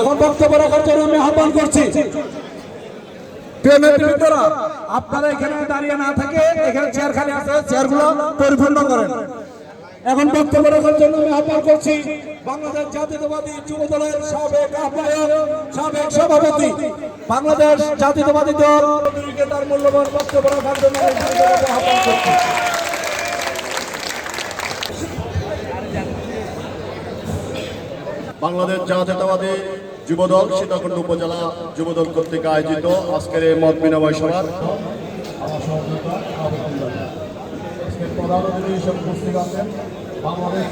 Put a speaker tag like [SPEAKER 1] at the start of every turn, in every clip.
[SPEAKER 1] এখন বক্তব্য রাখার জন্য আমি আহ্বান করছি আপনারা এখানে দাঁড়িয়ে না থেকে এখানে চেয়ার খালি আছে, চেয়ারগুলো পরিপূর্ণ করেন। এখন বক্তব্য রাখার জন্য আমি আহ্বান করছি বাংলাদেশ জাতীয়তাবাদী যুব দলের সাবেক আহ্বায়ক, সাবেক সভাপতি, বাংলাদেশ জাতীয়তাবাদী দল তার মূল্যবান বক্তব্য রাখার জন্য আহ্বান করছি।
[SPEAKER 2] বাংলাদেশ জাতীয়তাবাদী যুবদল সীতাকুণ্ড উপজেলা যুবদল কর্তৃক আয়োজিত আজকের এই মত বিনিময় সভার প্রধান অতিথি হিসেবে উপস্থিত আছেন বাংলাদেশ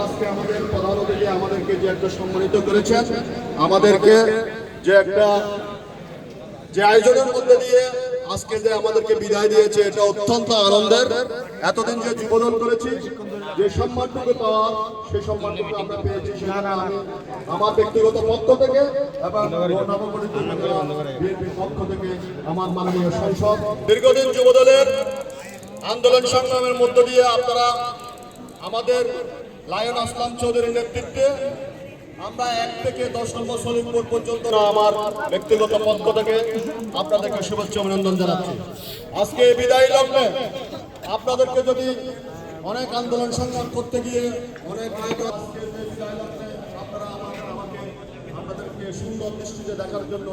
[SPEAKER 2] আজকে আমাদের প্রধান অতিথি আমাদেরকে যে একটা সম্মানিত করেছেন, আমাদেরকে যে একটা যে আয়োজনের মধ্যে দিয়ে আজকে যে আমাদেরকে বিদায় দিয়েছে, এটা অত্যন্ত আনন্দের। এতদিন যে যুবদল করেছি, যে সম্মানটুকু পাওয়া সেই সম্মানটুকু আমরা পেয়েছি। আমার ব্যক্তিগত পক্ষ থেকে এবং বিএনপির পক্ষ থেকে আমার মাননীয় সংসদ দীর্ঘদিন যুবদলের আন্দোলন সংগ্রামের মধ্য দিয়ে আপনারা আমাদের লায়ন আসলাম চৌধুরীর নেতৃত্বে আমরা 1 থেকে 10 নম্বর সলিমপুর পর্যন্ত আমার ব্যক্তিগত পক্ষ থেকে আপনাদেরকে শুভেচ্ছা অভিনন্দন জানাচ্ছি। আজকে বিদায় লগ্নে আপনাদেরকে যদি অনেক আন্দোলন সংগ্রাম করতে গিয়ে অনেক আপনারা আপনাদেরকে সুন্দর দৃষ্টিতে দেখার জন্য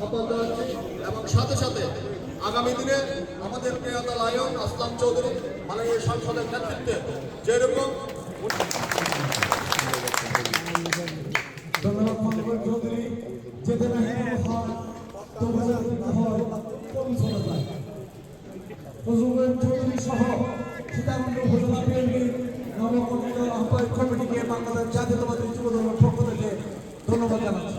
[SPEAKER 2] আহ্বান জানাচ্ছি এবং সাথে সাথে আগামী দিনে আমাদের প্রিয়তা লায়ন আসলাম চৌধুরী মাননীয় সংসদের নেতৃত্বে যেরকম
[SPEAKER 1] কমিটিকে বাংলাদেশ জাতীয়তাবাদী যুব দলের পক্ষ থেকে ধন্যবাদ জানাচ্ছি।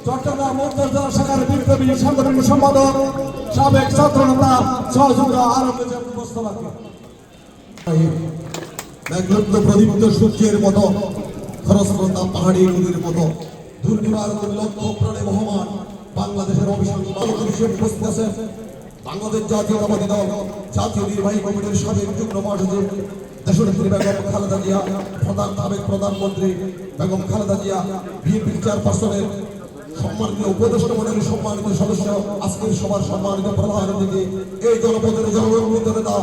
[SPEAKER 1] চট্টগ্রাম উত্তর জেলা শাখার বিপ্লবী সাংগঠনিক সম্পাদক সাবেক ছাত্র নেতা সহযোগিতা আরবে মেঘলব্ধ প্রদীপ্ত সূর্যের মতো খরস্রোতা পাহাড়ি নদীর মতো দুর্নিবারক লক্ষ্য প্রাণে বহমান বাংলাদেশের অভিষেক উপস্থিত আছেন বাংলাদেশ জাতীয়তাবাদী দল জাতীয় নির্বাহী কমিটির সাবেক যুগ্ম মহাসচিব দেশনেত্রী বেগম খালেদা জিয়া, সাবেক প্রধানমন্ত্রী বেগম খালেদা জিয়া, বিএনপির চেয়ারপারসনের সম্মানিত উপদেষ্টা মণ্ডলীর সম্মানিত সদস্য, আজকের সভার সম্মানিত প্রধান অতিথি, এই জনপদের জনগণ নেতা